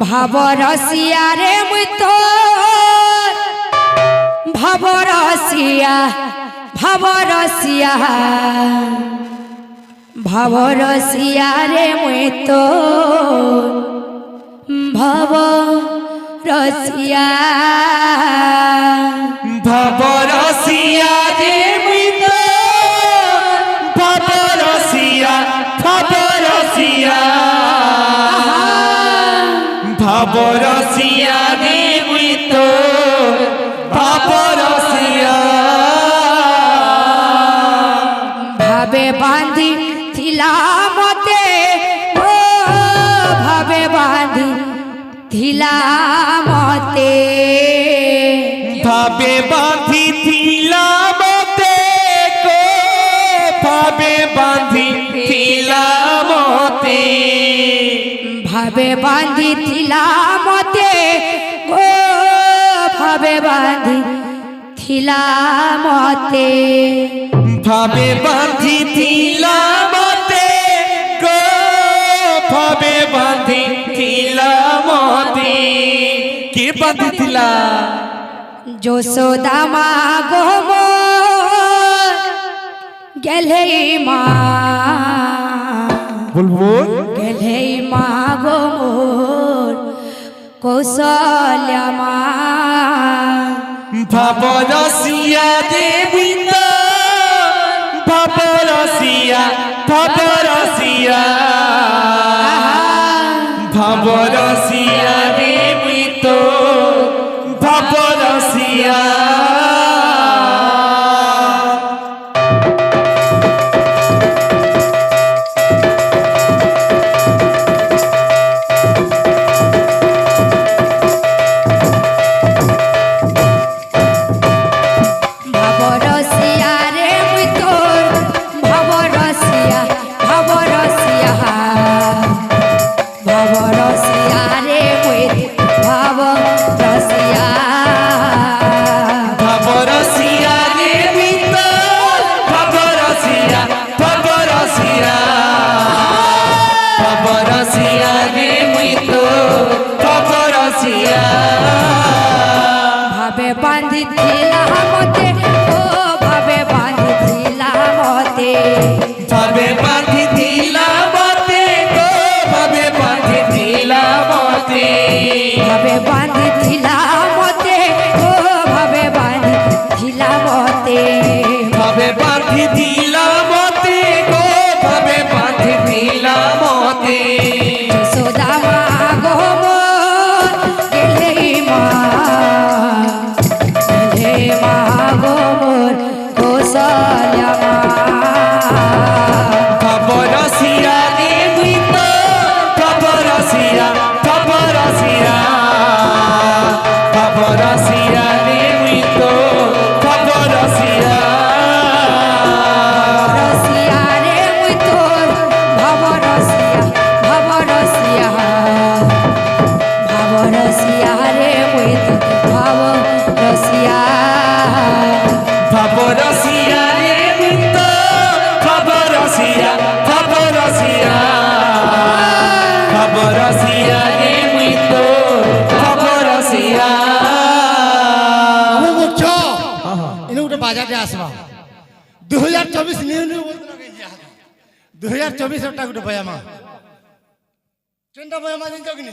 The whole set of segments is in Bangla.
ভাবরসিয়া রে মুই তো ভাবরসিয়া ভাবরসিয়া ভাবরসিয়া রে মুই তো ভাবরসিয়া ভাবরসিয়া রে মুই তো ভাবরসিয়া ভাবরসিয়া ভাবরসিয়া রে মুই তো ভাবরসিয়া ভাবে বাঁধি থিলা মতে ও ভাবে বাঁধি থিলা মতে ভাবে বাঁধি থিলা মতে গো ভাবে বাঁধি থিলা মতে ভাবে বাঁধি থিলা মতে ও ভাবে বাঁধি থিলা মতে ভাবে বাঁধি থিলা মতে গো ভাবে বাঁধি থিলা মতে কে বাঁধি থিলা যশোদা মা গো মোর গেলে মা বলবো গেলে মা গো মোর কৌশল্যা মা ভাবরসিয়া দেবী তো ভাবরসিয়া ভাবরসিয়া ভাবরসিয়া দেবী তো ভাবরসিয়া ভাবরসিয়া রে মুই তোর ভাবরসিয়া ভাবরসিয়া ভাবরসিয়া রে মুই ভাবরসিয়া ভাবরসিয়া দেবী তো ভাবরসিয়া ভাবরসিয়া ভাবরসিয়া দেবী তো ভাবরসিয়া ভাবে বাঁধি থিলা মতে ও ভাবে বাঁধি থিলা মতে ভাবে বাঁধি থিলা মতে গো ভাবে বাঁধি থিলা মতে ভাবে বাঁধি থিলা মতে ও ভাবে বাঁধি থিলা মতে ভাবে বাঁধি থিলা মতে গো ভাবে বাঁধি থিলা মতে যশোদা মা গো মোর গেলে মা গো মোর কৌশল্যা মা ভাবরসিয়া দেবী তো ভাবরসিয়া ভাবরসিয়া ভাবরসিয়া দেবী তো ভাবরসিয়া রসিয়া রে মুই তোর ভাবরসিয়া ভাবরসিয়া ভাবরসিয়া রে মুই তোর ভাবরসিয়া ভাবরসিয়া দেবী তো ভাবরসিয়া ভাবরসিয়া ভাবরসিয়া দেবী তো ভাবরসিয়া আমি বুঝছো ইনি গোটে বাজারে আসবা 2024 নিউ নিউ বলতে লাগে 2024 একটা গোটে বয়ামা চেন্টা বয়ামা দিন জগনি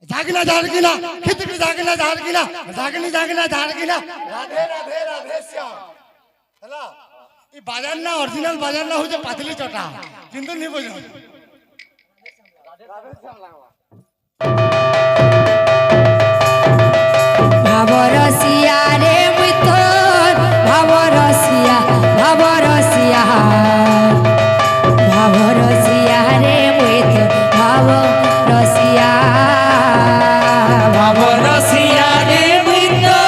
জাগিনা জাগিনা খিতকি জাগিনা জাগিনা জাগনি জাগিনা জাগিনা রাধে রাধে রাধে শ্যাম হলা এই বাজার না অরিজিনাল বাজার না হচ্ছে পাতলি চটা কিন্তু নি বুঝো ভাবরসিয়া রে মুই তোর ভাবরসিয়া ভাবরসিয়া ভাবরসিয়া রে মুই তোর ভাবরসিয়া ভাবরসিয়া দেবী তো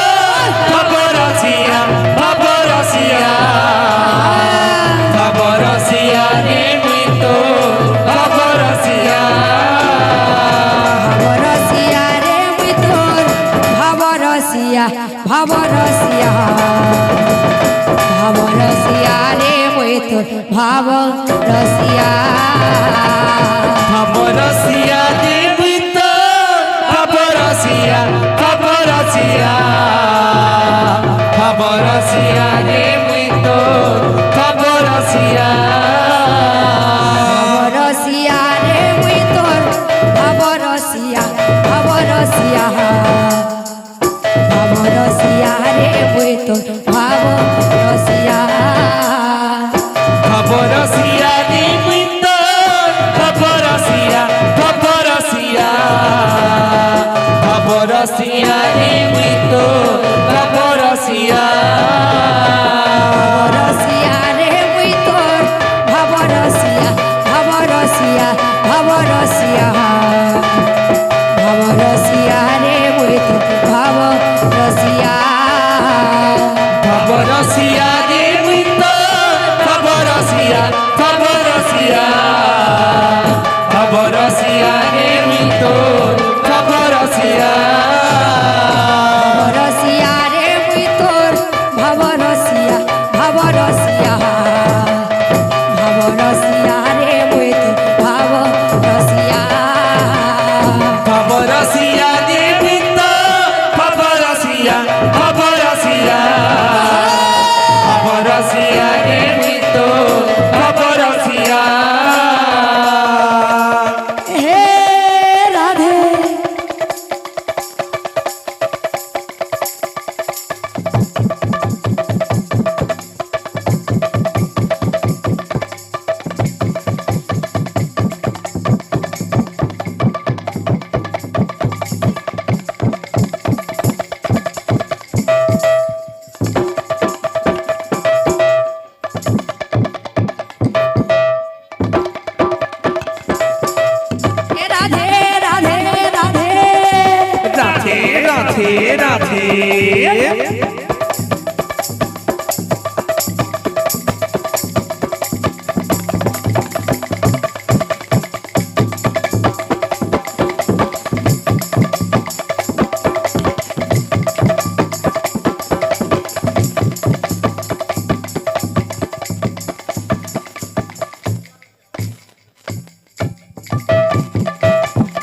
ভাবরসিয়া ভাবরসিয়া ভাবরসিয়া দেবী তো ভাবরসিয়া ভাবরসিয়া রে মুই তোর ভাবরসিয়া ভাবরসিয়া ভাবরসিয়া রে মুই তোর ভাবরসিয়া ভাবরসিয়া দেবী রে মুই তো ভাব রসিয়া খবরসিয়া রে মুই তো খবরসিয়া খবরসিয়া খবরসিয়া রে মুই তো খবরসিয়া রসিয়া রে মুই তোর ভাব রসিয়া ভাব রসিয়া ভাব রসিয়া ভাব রসিয়া রে মুই তো ভাব রসিয়া খবরসিয়া রে মুই তো খবরসিয়া খবরসিয়া খবরসিয়া রে মুই তো খবরসিয়া রসিয়া রে মুই তোর ভাব রসিয়া ভাব রসিয়া ভাব রসিয়া রে মুই তোর ভাব রসিয়া খবরসিয়া রে মুই তো খবরসিয়া খবরসিয়া খবরসিয়া রে মুই তো খবরসিয়া হে রাধে হে রাধে রাধে রাধে রাধে রাধে রাধে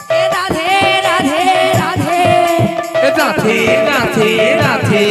হে রাধে রাধে রাধে রাধে রাধে রাধে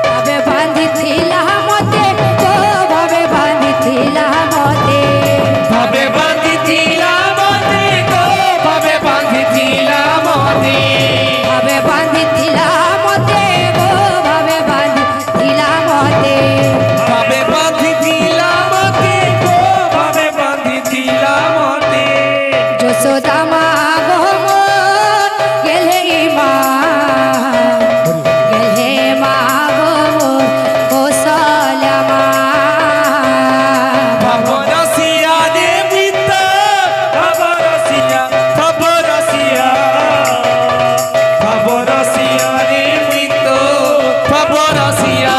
ভাবে বাঁধিছিলা মতে ও ভাবে বাঁধিছিলা মতে ভাবে বাঁধিছিলা মতে গো ভাবে বাঁধিছিলা মতে ভাবে বাঁধিছিলা মতে ও ভাবে বাঁধিছিলা মতে ভাবে বাঁধিছিলা মতে গো ভাবে বাঁধিছিলা মতে যশোদা মা গো মোর গেলে মা গেলে মা গো মোর কৌশল্যা মা খবরসিয়া রে মুই তো খবরসিয়া খবরসিয়া খবরসিয়া রে মুই তো খবরসিয়া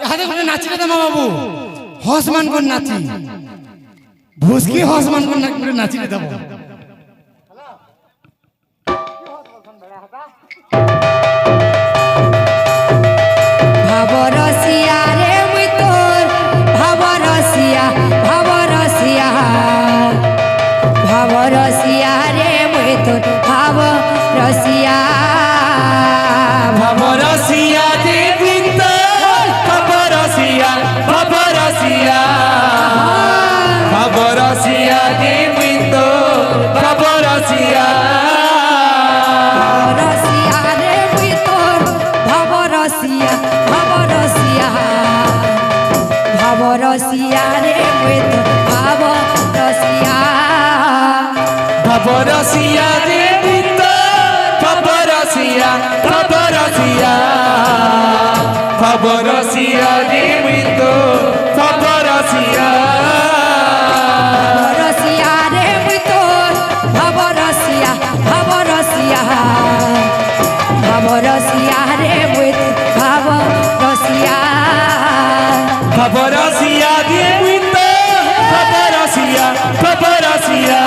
হাতে করে নাচি রে মা বাবু হসমান কোন নাচি ভুসকি হসমান কোন নাচি রে দেবো ভাব রসিয়া রে মুই তোর ভাব রসিয়া ভাব রসিয়া ভাব রসিয়া রে মুই তোর ভাব রসিয়া খবরসিয়া রে মুই তো খবরসিয়া খবরসিয়া খবরসিয়া রে মুই তো খবরসিয়া রসিয়া রে মুই তোর ভাব রসিয়া ভাব রসিয়া ভাব রসিয়া রে মুই তোর ভাব রসিয়া খবরসিয়া রে মুই তো খবরসিয়া খবরসিয়া খবরসিয়া রে মুই তো খবরসিয়া রসিয়া রে মুই তোর ভাব রসিয়া ভাব রসিয়া ভাব রসিয়া রে মুই তোর ভাব রসিয়া খবরসিয়া রে মুই তো খবরসিয়া খবরসিয়া